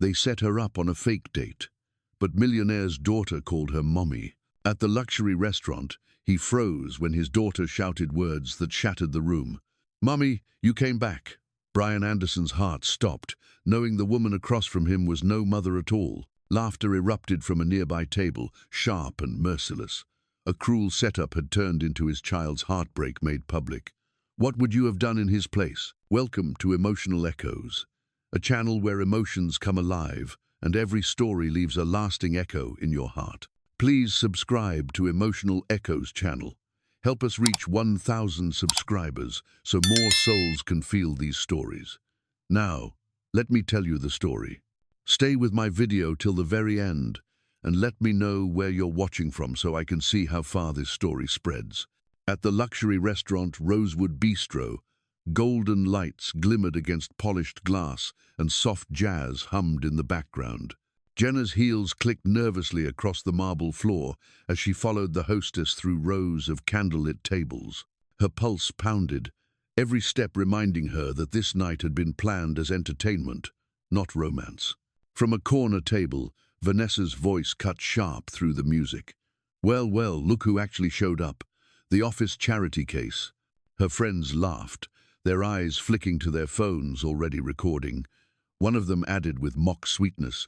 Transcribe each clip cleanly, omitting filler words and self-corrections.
They set her up on a fake date, but Millionaire's daughter called her mommy. At the luxury restaurant, he froze when his daughter shouted words that shattered the room. "Mummy, you came back." Brian Anderson's heart stopped, knowing the woman across from him was no mother at all. Laughter erupted from a nearby table, sharp and merciless. A cruel setup had turned into his child's heartbreak made public. What would you have done in his place? Welcome to Emotional Echoes, a channel where emotions come alive and every story leaves a lasting echo in your heart. Please subscribe to Emotional Echoes channel. Help us reach 1,000 subscribers so more souls can feel these stories. Now, let me tell you the story. Stay with my video till the very end and let me know where you're watching from so I can see how far this story spreads. At the luxury restaurant Rosewood Bistro, golden lights glimmered against polished glass and soft jazz hummed in the background. Jenna's heels clicked nervously across the marble floor as she followed the hostess through rows of candlelit tables. Her pulse pounded, every step reminding her that this night had been planned as entertainment, not romance. From a corner table, Vanessa's voice cut sharp through the music. Well, look who actually showed up. The office charity case." Her friends laughed, their eyes flicking to their phones already recording. One of them added with mock sweetness,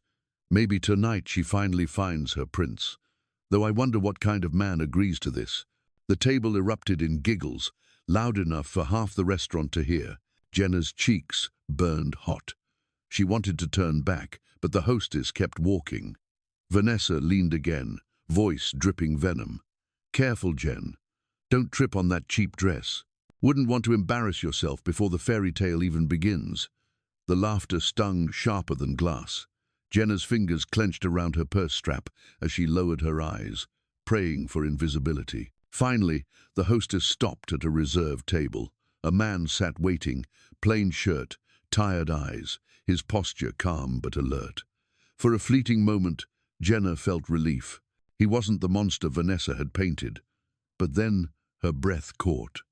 "Maybe tonight she finally finds her prince. Though I wonder what kind of man agrees to this." The table erupted in giggles, loud enough for half the restaurant to hear. Jenna's cheeks burned hot. She wanted to turn back, but the hostess kept walking. Vanessa leaned again, voice dripping venom. "Careful, Jen. Don't trip on that cheap dress. Wouldn't want to embarrass yourself before the fairy tale even begins." The laughter stung sharper than glass. Jenna's fingers clenched around her purse strap as she lowered her eyes, praying for invisibility. Finally, the hostess stopped at a reserved table. A man sat waiting, plain shirt, tired eyes, his posture calm but alert. For a fleeting moment, Jenna felt relief. He wasn't the monster Vanessa had painted. But then her breath caught.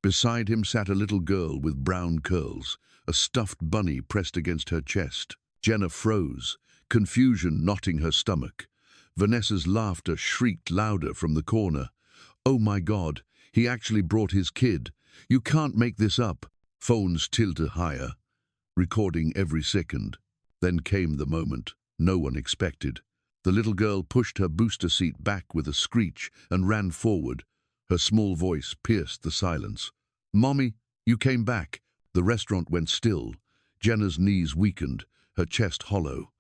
Beside him sat a little girl with brown curls, a stuffed bunny pressed against her chest. Jenna froze, confusion knotting her stomach. Vanessa's laughter shrieked louder from the corner. "Oh my God, he actually brought his kid. You can't make this up." Phones tilted higher, recording every second. Then came the moment no one expected. The little girl pushed her booster seat back with a screech and ran forward. Her small voice pierced the silence. "Mommy, you came back." The restaurant went still. Jenna's knees weakened, her chest hollow.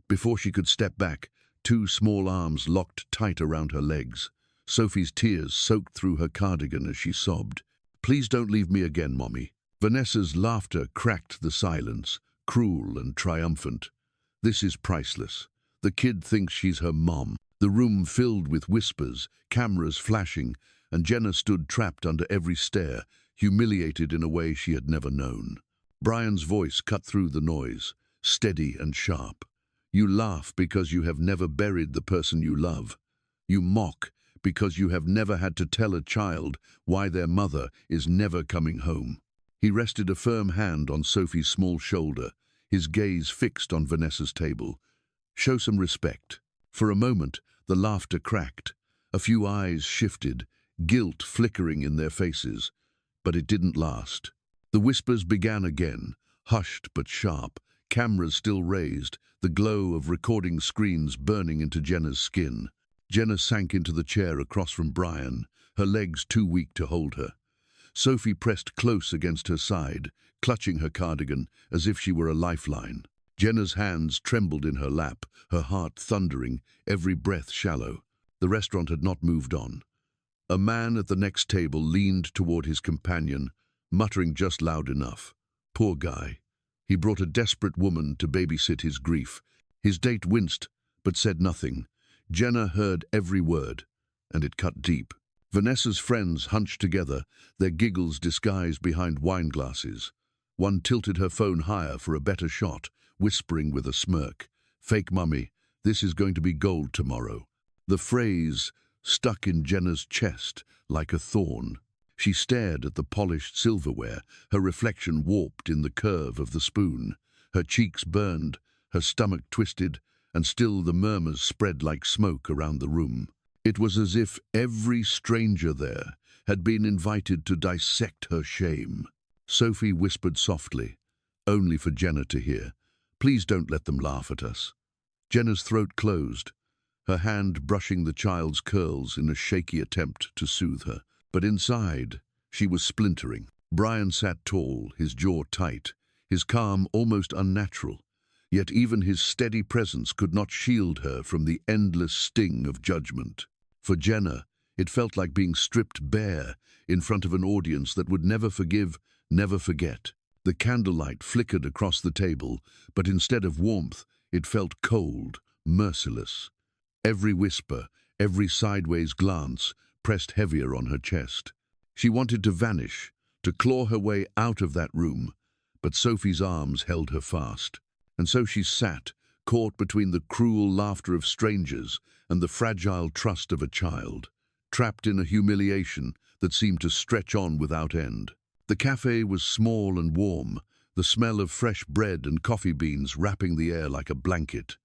Before she could step back, two small arms locked tight around her legs. Sophie's tears soaked through her cardigan as she sobbed. "Please don't leave me again, Mommy." Vanessa's laughter cracked the silence, cruel and triumphant. "This is priceless. The kid thinks she's her mom." The room filled with whispers, cameras flashing, and Jenna stood trapped under every stare, humiliated in a way she had never known. Brian's voice cut through the noise, steady and sharp. "You laugh because you have never buried the person you love. You mock because you have never had to tell a child why their mother is never coming home." He rested a firm hand on Sophie's small shoulder, his gaze fixed on Vanessa's table. "Show some respect." For a moment, the laughter cracked. A few eyes shifted, guilt flickering in their faces. But it didn't last. The whispers began again, hushed but sharp, cameras still raised, the glow of recording screens burning into Jenna's skin. Jenna sank into the chair across from Brian, her legs too weak to hold her. Sophie pressed close against her side, clutching her cardigan as if she were a lifeline. Jenna's hands trembled in her lap, her heart thundering, every breath shallow. The restaurant had not moved on. A man at the next table leaned toward his companion, muttering just loud enough. Poor guy. He brought a desperate woman to babysit his grief. His date winced, but said nothing. Jenna heard every word, and it cut deep. Vanessa's friends hunched together, their giggles disguised behind wine glasses. One tilted her phone higher for a better shot, whispering with a smirk, "Fake mummy, this is going to be gold tomorrow." The phrase stuck in Jenna's chest like a thorn. She stared at the polished silverware, her reflection warped in the curve of the spoon. Her cheeks burned, her stomach twisted, and still the murmurs spread like smoke around the room. It was as if every stranger there had been invited to dissect her shame. Sophie whispered softly, only for Jenna to hear, "Please don't let them laugh at us." Jenna's throat closed, her hand brushing the child's curls in a shaky attempt to soothe her. But inside, she was splintering. Brian sat tall, his jaw tight, his calm almost unnatural. Yet even his steady presence could not shield her from the endless sting of judgment. For Jenna, it felt like being stripped bare in front of an audience that would never forgive, never forget. The candlelight flickered across the table, but instead of warmth, it felt cold, merciless. Every whisper, every sideways glance pressed heavier on her chest. She wanted to vanish, to claw her way out of that room, but Sophie's arms held her fast. And so she sat, caught between the cruel laughter of strangers and the fragile trust of a child, trapped in a humiliation that seemed to stretch on without end. The cafe was small and warm, the smell of fresh bread and coffee beans wrapping the air like a blanket.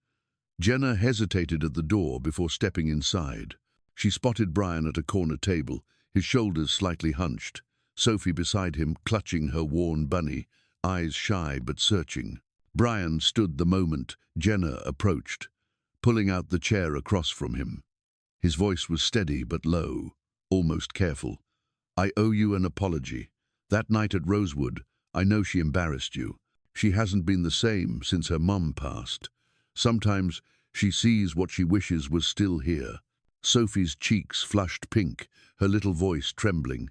Jenna hesitated at the door before stepping inside. She spotted Brian at a corner table, his shoulders slightly hunched, Sophie beside him clutching her worn bunny, eyes shy but searching. Brian stood the moment Jenna approached, pulling out the chair across from him. His voice was steady but low, almost careful. "I owe you an apology. That night at Rosewood, I know she embarrassed you. She hasn't been the same since her mum passed. Sometimes she sees what she wishes was still here." Sophie's cheeks flushed pink, her little voice trembling.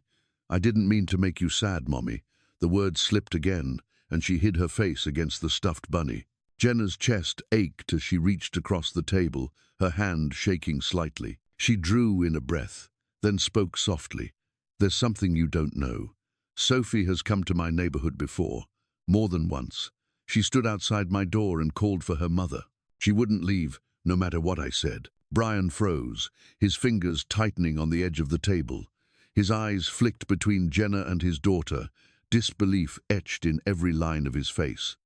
"I didn't mean to make you sad, Mommy." The words slipped again, and she hid her face against the stuffed bunny. Jenna's chest ached as she reached across the table, her hand shaking slightly. She drew in a breath, then spoke softly. "There's something you don't know. Sophie has come to my neighborhood before, more than once. She stood outside my door and called for her mother. She wouldn't leave, no matter what I said." Brian froze, his fingers tightening on the edge of the table. His eyes flicked between Jenna and his daughter, disbelief etched in every line of his face.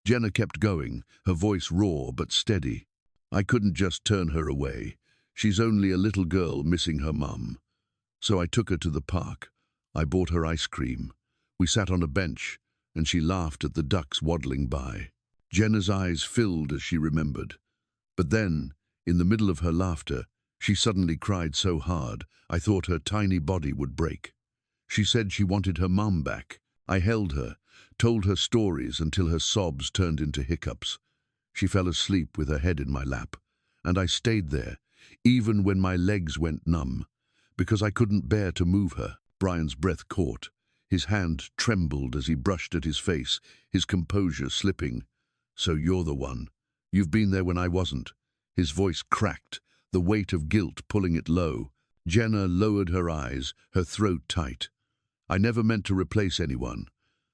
Jenna kept going, her voice raw but steady. "I couldn't just turn her away. She's only a little girl missing her mum. So I took her to the park. I bought her ice cream. We sat on a bench, and she laughed at the ducks waddling by." Jenna's eyes filled as she remembered. But then, in the middle of her laughter, she suddenly cried so hard, I thought her tiny body would break. She said she wanted her mum back. I held her, told her stories until her sobs turned into hiccups. She fell asleep with her head in my lap, and I stayed there, even when my legs went numb, because I couldn't bear to move her. Brian's breath caught. His hand trembled as he brushed at his face, his composure slipping. "So you're the one. You've been there when I wasn't." His voice cracked, the weight of guilt pulling it low. Jenna lowered her eyes, her throat tight. "I never meant to replace anyone.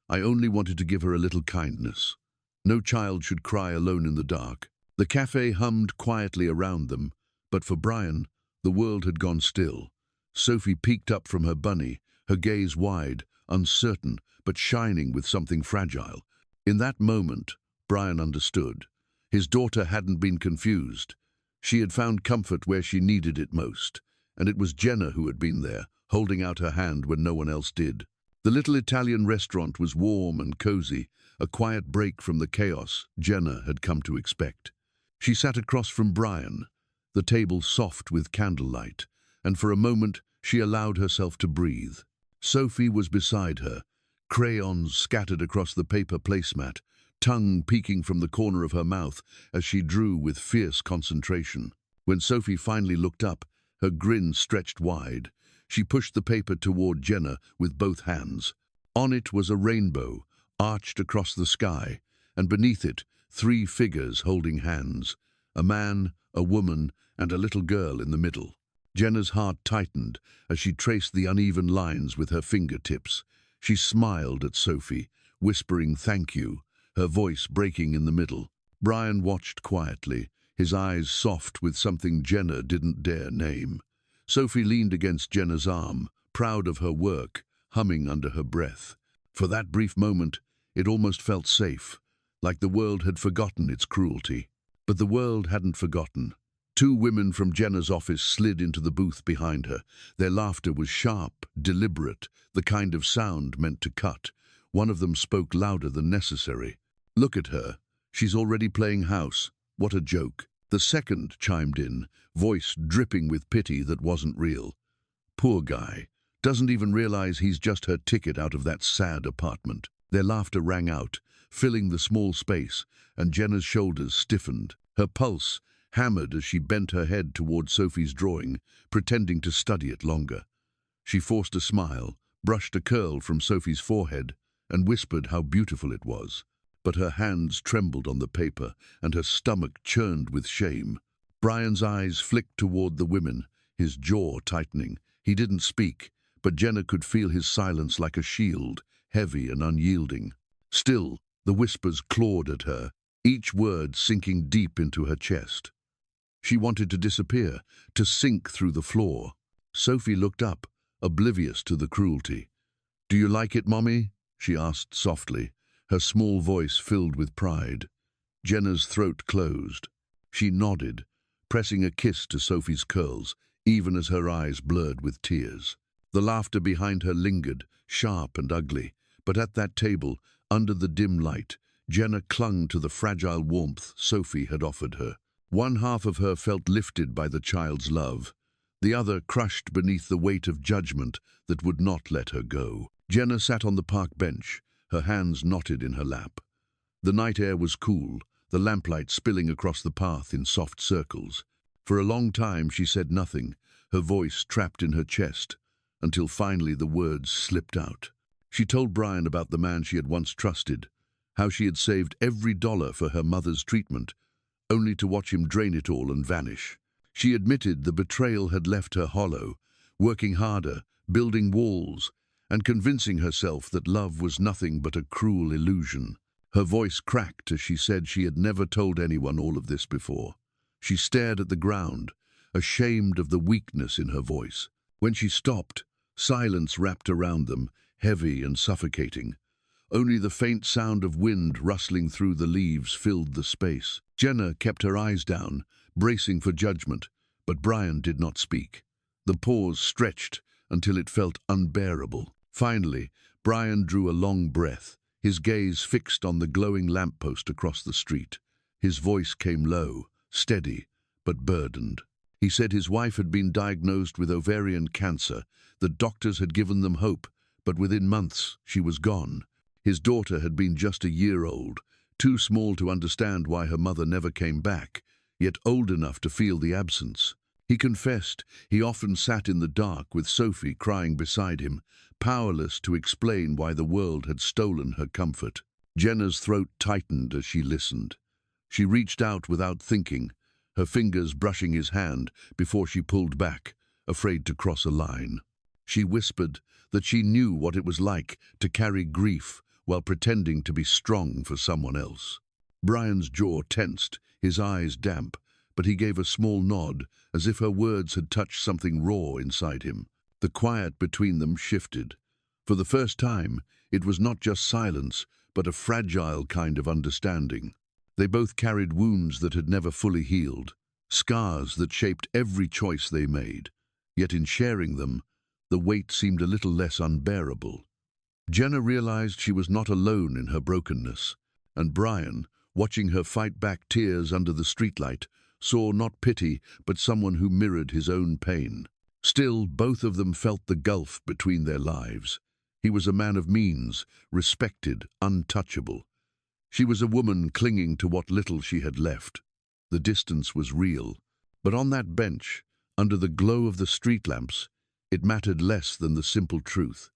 I only wanted to give her a little kindness. No child should cry alone in the dark." The cafe hummed quietly around them, but for Brian, the world had gone still. Sophie peeked up from her bunny, her gaze wide, uncertain, but shining with something fragile. In that moment, Brian understood. His daughter hadn't been confused. She had found comfort where she needed it most, and it was Jenna who had been there, holding out her hand when no one else did. The little Italian restaurant was warm and cozy, a quiet break from the chaos Jenna had come to expect. She sat across from Brian, the table soft with candlelight, and for a moment she allowed herself to breathe. Sophie was beside her, crayons scattered across the paper placemat, tongue peeking from the corner of her mouth as she drew with fierce concentration. When Sophie finally looked up, her grin stretched wide. She pushed the paper toward Jenna with both hands. On it was a rainbow, arched across the sky, and beneath it, 3 figures holding hands, a man, a woman, and a little girl in the middle. Jenna's heart tightened as she traced the uneven lines with her fingertips. She smiled at Sophie, whispering thank you, her voice breaking in the middle. Brian watched quietly, his eyes soft with something Jenna didn't dare name. Sophie leaned against Jenna's arm, proud of her work, humming under her breath. For that brief moment, it almost felt safe. like the world had forgotten its cruelty. But the world hadn't forgotten. Two women from Jenna's office slid into the booth behind her. Their laughter was sharp, deliberate, the kind of sound meant to cut. One of them spoke louder than necessary. "Look at her. She's already playing house. What a joke." The second chimed in, voice dripping with pity that wasn't real. "Poor guy. Doesn't even realize he's just her ticket out of that sad apartment." Their laughter rang out, filling the small space, and Jenna's shoulders stiffened. Her pulse hammered as she bent her head toward Sophie's drawing, pretending to study it longer. She forced a smile, brushed a curl from Sophie's forehead, and whispered how beautiful it was. But her hands trembled on the paper, and her stomach churned with shame. Brian's eyes flicked toward the women, his jaw tightening. He didn't speak, but Jenna could feel his silence like a shield, heavy and unyielding. Still, the whispers clawed at her, each word sinking deep into her chest. She wanted to disappear, to sink through the floor. Sophie looked up, oblivious to the cruelty. "Do you like it, Mommy?" she asked softly, her small voice filled with pride. Jenna's throat closed. She nodded, pressing a kiss to Sophie's curls, even as her eyes blurred with tears. The laughter behind her lingered, sharp and ugly, but at that table, under the dim light, Jenna clung to the fragile warmth Sophie had offered her. One half of her felt lifted by the child's love, the other crushed beneath the weight of judgment that would not let her go. Jenna sat on the park bench, her hands knotted in her lap. The night air was cool, the lamplight spilling across the path in soft circles. For a long time she said nothing, her voice trapped in her chest, until finally the words slipped out. She told Brian about the man she had once trusted, how she had saved every dollar for her mother's treatment, only to watch him drain it all and vanish. She admitted the betrayal had left her hollow, working harder, building walls, and convincing herself that love was nothing but a cruel illusion. Her voice cracked as she said she had never told anyone all of this before. She stared at the ground, ashamed of the weakness in her voice. When she stopped, silence wrapped around them, heavy and suffocating. Only the faint sound of wind rustling through the leaves filled the space. Jenna kept her eyes down, bracing for judgment, but Brian did not speak. The pause stretched until it felt unbearable. Finally, Brian drew a long breath, his gaze fixed on the glowing lamppost across the street. His voice came low, steady, but burdened. He said his wife had been diagnosed with ovarian cancer. The doctors had given them hope, but within months she was gone. His daughter had been just a year old, too small to understand why her mother never came back, yet old enough to feel the absence. He confessed he often sat in the dark with Sophie crying beside him, powerless to explain why the world had stolen her comfort. Jenna's throat tightened as she listened. She reached out without thinking, her fingers brushing his hand before she pulled back, afraid to cross a line. She whispered that she knew what it was like to carry grief while pretending to be strong for someone else. Brian's jaw tensed, his eyes damp, but he gave a small nod, as if her words had touched something raw inside him. The quiet between them shifted. For the first time, it was not just silence, but a fragile kind of understanding. They both carried wounds that had never fully healed, scars that shaped every choice they made. Yet in sharing them, the weight seemed a little less unbearable. Jenna realized she was not alone in her brokenness, and Brian, watching her fight back tears under the streetlight, saw not pity, but someone who mirrored his own pain. Still, both of them felt the gulf between their lives. He was a man of means, respected, untouchable. She was a woman clinging to what little she had left. The distance was real, but on that bench, under the glow of the street lamps, it mattered less than the simple truth.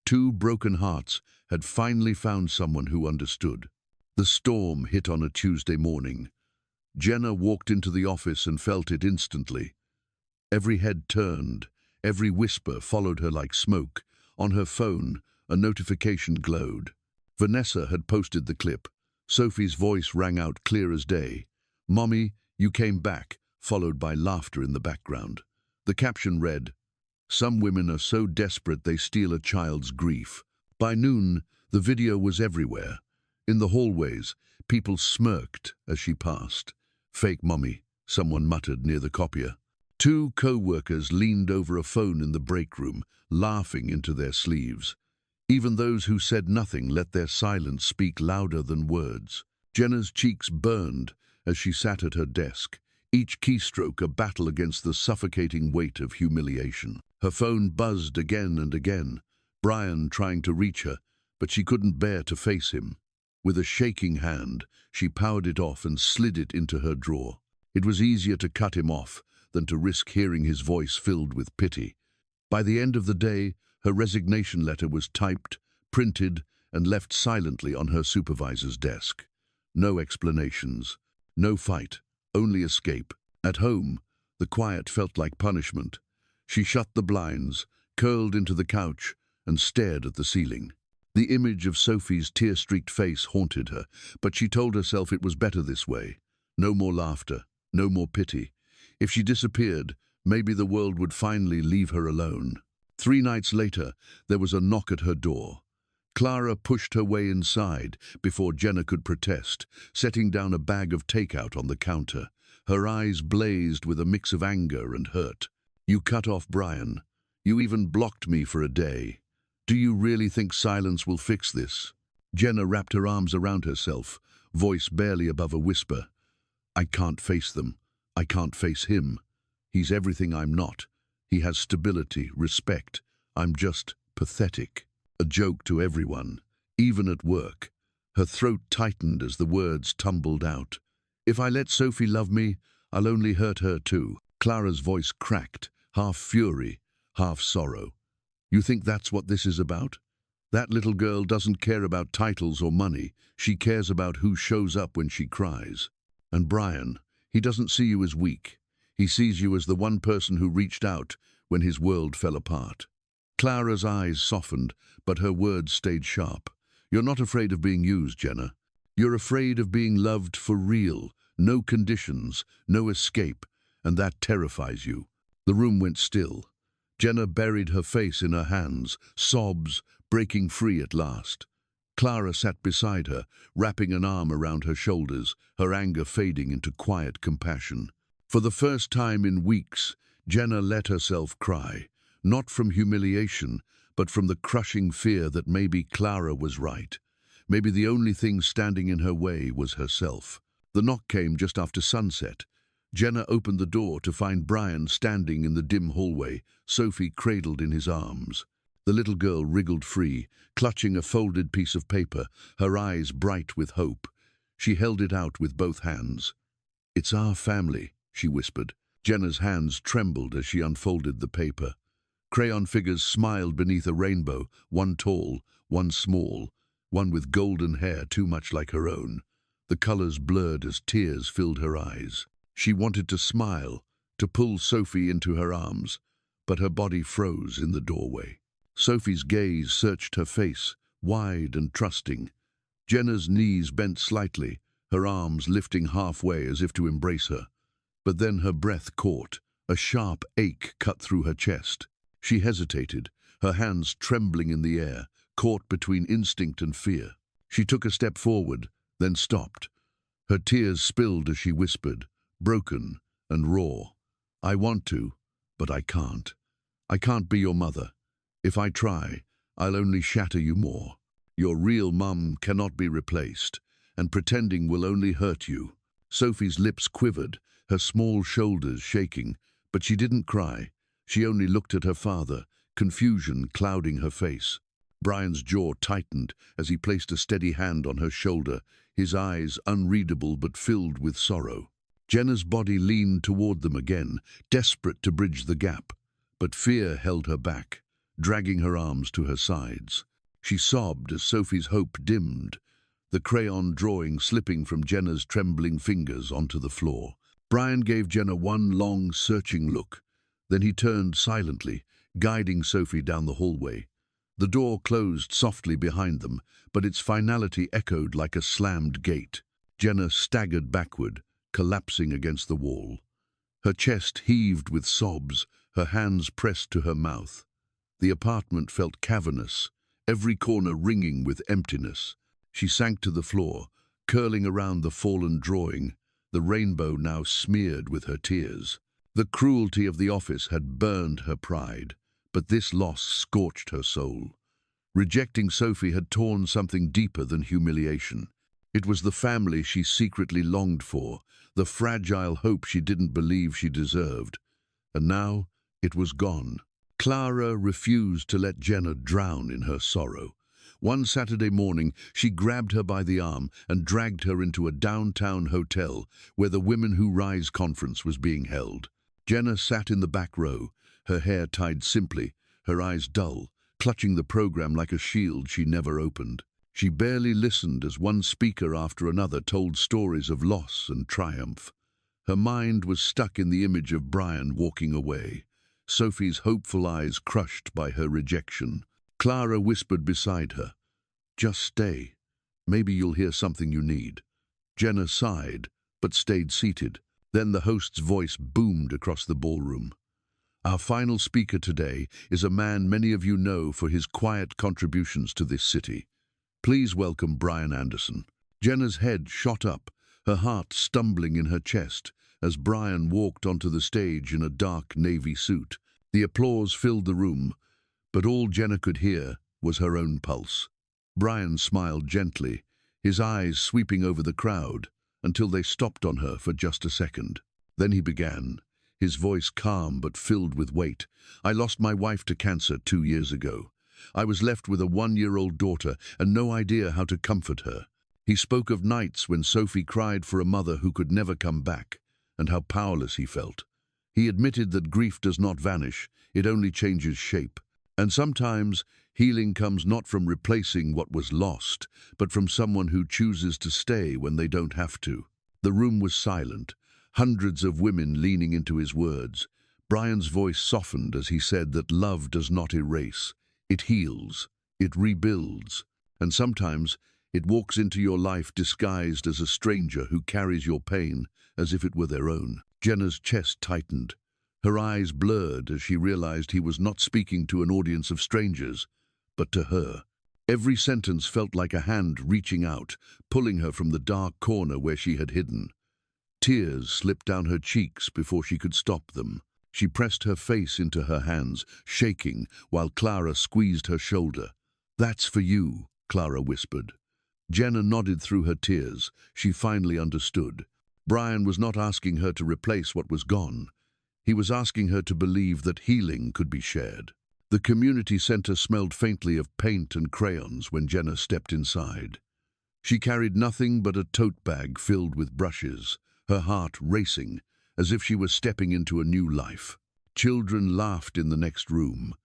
Two broken hearts had finally found someone who understood. The storm hit on a Tuesday morning. Jenna walked into the office and felt it instantly. Every head turned, every whisper followed her like smoke. On her phone, a notification glowed. Vanessa had posted the clip. Sophie's voice rang out clear as day. "Mommy, you came back," followed by laughter in the background. The caption read, "Some women are so desperate they steal a child's grief." By noon, the video was everywhere. In the hallways, People smirked as she passed. "Fake mommy," someone muttered near the copier. Two co-workers leaned over a phone in the break room, laughing into their sleeves. Even those who said nothing let their silence speak louder than words. Jenna's cheeks burned as she sat at her desk, each keystroke a battle against the suffocating weight of humiliation. Her phone buzzed again and again, Brian trying to reach her, but she couldn't bear to face him. With a shaking hand, she powered it off and slid it into her drawer. It was easier to cut him off than to risk hearing his voice filled with pity. By the end of the day, her resignation letter was typed, printed, and left silently on her supervisor's desk. No explanations, no fight, only escape. At home, the quiet felt like punishment. She shut the blinds, curled into the couch, and stared at the ceiling. The image of Sophie's tear-streaked face haunted her, but she told herself it was better this way. No more laughter, no more pity. If she disappeared, maybe the world would finally leave her alone. 3 nights later, there was a knock at her door. Clara pushed her way inside before Jenna could protest, setting down a bag of takeout on the counter. Her eyes blazed with a mix of anger and hurt. "You cut off Brian. You even blocked me for a day. Do you really think silence will fix this?" Jenna wrapped her arms around herself, voice barely above a whisper. "I can't face them. I can't face him. He's everything I'm not. He has stability, respect. I'm just pathetic." A joke to everyone, even at work. Her throat tightened as the words tumbled out. "If I let Sophie love me, I'll only hurt her too." Clara's voice cracked, half fury, half sorrow. "You think that's what this is about? That little girl doesn't care about titles or money. She cares about who shows up when she cries. And Brian, he doesn't see you as weak. He sees you as the one person who reached out when his world fell apart." Clara's eyes softened, but her words stayed sharp. "You're not afraid of being used, Jenna. You're afraid of being loved for real, no conditions, no escape, and that terrifies you." The room went still. Jenna buried her face in her hands, sobs breaking free at last. Clara sat beside her, wrapping an arm around her shoulders, her anger fading into quiet compassion. For the first time in weeks, Jenna let herself cry, not from humiliation, but from the crushing fear that maybe Clara was right. Maybe the only thing standing in her way was herself. The knock came just after sunset. Jenna opened the door to find Brian standing in the dim hallway, Sophie cradled in his arms. The little girl wriggled free, clutching a folded piece of paper, her eyes bright with hope. She held it out with both hands. "It's our family," she whispered. Jenna's hands trembled as she unfolded the paper. Crayon figures smiled beneath a rainbow, one tall, one small, one with golden hair too much like her own. The colors blurred as tears filled her eyes. She wanted to smile, to pull Sophie into her arms, but her body froze in the doorway. Sophie's gaze searched her face, wide and trusting. Jenna's knees bent slightly, her arms lifting halfway as if to embrace her. But then her breath caught, a sharp ache cut through her chest. She hesitated, her hands trembling in the air, caught between instinct and fear. She took a step forward, then stopped. Her tears spilled as she whispered, broken and raw. "I want to, but I can't. I can't be your mother. If I try, I'll only shatter you more. Your real mum cannot be replaced, and pretending will only hurt you." Sophie's lips quivered, her small shoulders shaking, but she didn't cry. She only looked at her father, confusion clouding her face. Brian's jaw tightened as he placed a steady hand on her shoulder, his eyes unreadable but filled with sorrow. Jenna's body leaned toward them again, desperate to bridge the gap. But fear held her back, dragging her arms to her sides. She sobbed as Sophie's hope dimmed, the crayon drawing slipping from Jenna's trembling fingers onto the floor. Brian gave Jenna one long, searching look. Then he turned silently, guiding Sophie down the hallway. The door closed softly behind them, but its finality echoed like a slammed gate. Jenna staggered backward, collapsing against the wall. Her chest heaved with sobs, her hands pressed to her mouth. The apartment felt cavernous, every corner ringing with emptiness. She sank to the floor, curling around the fallen drawing, the rainbow now smeared with her tears. The cruelty of the office had burned her pride, but this loss scorched her soul. Rejecting Sophie had torn something deeper than humiliation. It was the family she secretly longed for, the fragile hope she didn't believe she deserved. And now it was gone. Clara refused to let Jenna drown in her sorrow. One Saturday morning, she grabbed her by the arm and dragged her into a downtown hotel where the Women Who Rise conference was being held. Jenna sat in the back row, her hair tied simply, her eyes dull, clutching the program like a shield she never opened. She barely listened as one speaker after another told stories of loss and triumph. Her mind was stuck in the image of Brian walking away, Sophie's hopeful eyes crushed by her rejection. Clara whispered beside her, "Just stay. Maybe you'll hear something you need." Jenna sighed, but stayed seated. Then the host's voice boomed across the ballroom. "Our final speaker today is a man many of you know for his quiet contributions to this city. Please welcome Brian Anderson." Jenna's head shot up, her heart stumbling in her chest, as Brian walked onto the stage in a dark navy suit. The applause filled the room, but all Jenna could hear was her own pulse. Brian smiled gently, his eyes sweeping over the crowd, until they stopped on her for just a second. Then he began, his voice calm but filled with weight. "I lost my wife to cancer 2 years ago. I was left with a 1-year-old daughter and no idea how to comfort her." He spoke of nights when Sophie cried for a mother who could never come back, and how powerless he felt. He admitted that grief does not vanish, it only changes shape. And sometimes healing comes not from replacing what was lost, but from someone who chooses to stay when they don't have to. The room was silent, hundreds of women leaning into his words. Brian's voice softened as he said that love does not erase. It heals, it rebuilds, and sometimes it walks into your life disguised as a stranger who carries your pain as if it were their own. Jenna's chest tightened. Her eyes blurred as she realized he was not speaking to an audience of strangers, but to her. Every sentence felt like a hand reaching out, pulling her from the dark corner where she had hidden. Tears slipped down her cheeks before she could stop them. She pressed her face into her hands, shaking, while Clara squeezed her shoulder. "That's for you," Clara whispered. Jenna nodded through her tears. She finally understood. Brian was not asking her to replace what was gone. He was asking her to believe that healing could be shared. The community center smelled faintly of paint and crayons when Jenna stepped inside. She carried nothing but a tote bag filled with brushes, her heart racing, as if she was stepping into a new life. Children laughed in the next room,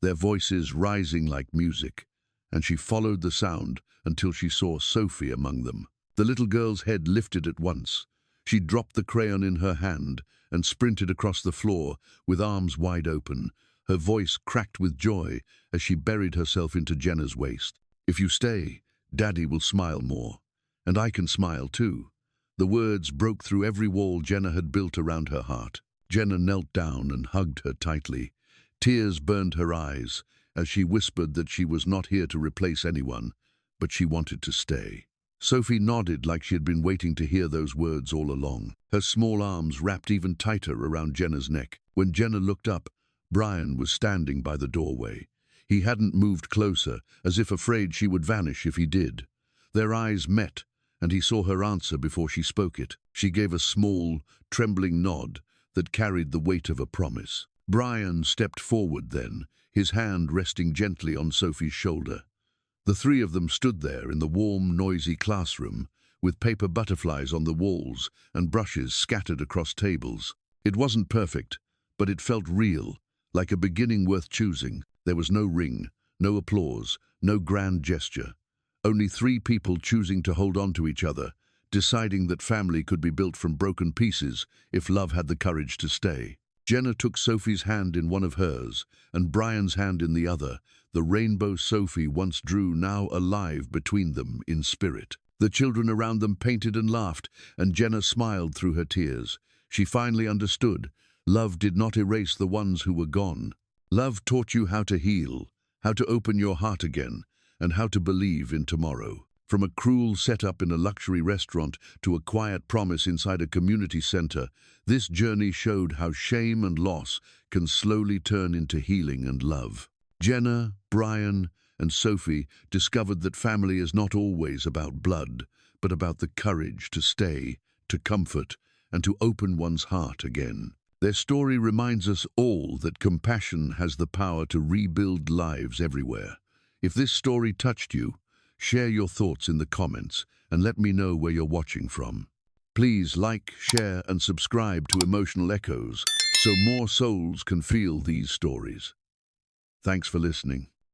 their voices rising like music, and she followed the sound until she saw Sophie among them. The little girl's head lifted at once. She dropped the crayon in her hand and sprinted across the floor with arms wide open. Her voice cracked with joy as she buried herself into Jenna's waist. "If you stay, Daddy will smile more. And I can smile too." The words broke through every wall Jenna had built around her heart. Jenna knelt down and hugged her tightly. Tears burned her eyes as she whispered that she was not here to replace anyone, but she wanted to stay. Sophie nodded like she had been waiting to hear those words all along. Her small arms wrapped even tighter around Jenna's neck. When Jenna looked up, Brian was standing by the doorway. He hadn't moved closer, as if afraid she would vanish if he did. Their eyes met, and he saw her answer before she spoke it. She gave a small, trembling nod that carried the weight of a promise. Brian stepped forward then, his hand resting gently on Sophie's shoulder. The three of them stood there in the warm, noisy classroom, with paper butterflies on the walls and brushes scattered across tables. It wasn't perfect, but it felt real, like a beginning worth choosing. There was no ring, no applause, no grand gesture. Only 3 people choosing to hold on to each other, deciding that family could be built from broken pieces if love had the courage to stay. Jenna took Sophie's hand in one of hers and Brian's hand in the other. The rainbow Sophie once drew now alive between them in spirit. The children around them painted and laughed, and Jenna smiled through her tears. She finally understood. Love did not erase the ones who were gone. Love taught you how to heal, how to open your heart again, and how to believe in tomorrow. From a cruel setup in a luxury restaurant to a quiet promise inside a community center, this journey showed how shame and loss can slowly turn into healing and love. Jenna, Brian, and Sophie discovered that family is not always about blood, but about the courage to stay, to comfort, and to open one's heart again. Their story reminds us all that compassion has the power to rebuild lives everywhere. If this story touched you, share your thoughts in the comments and let me know where you're watching from. Please like, share, and subscribe to Emotional Echoes so more souls can feel these stories. Thanks for listening.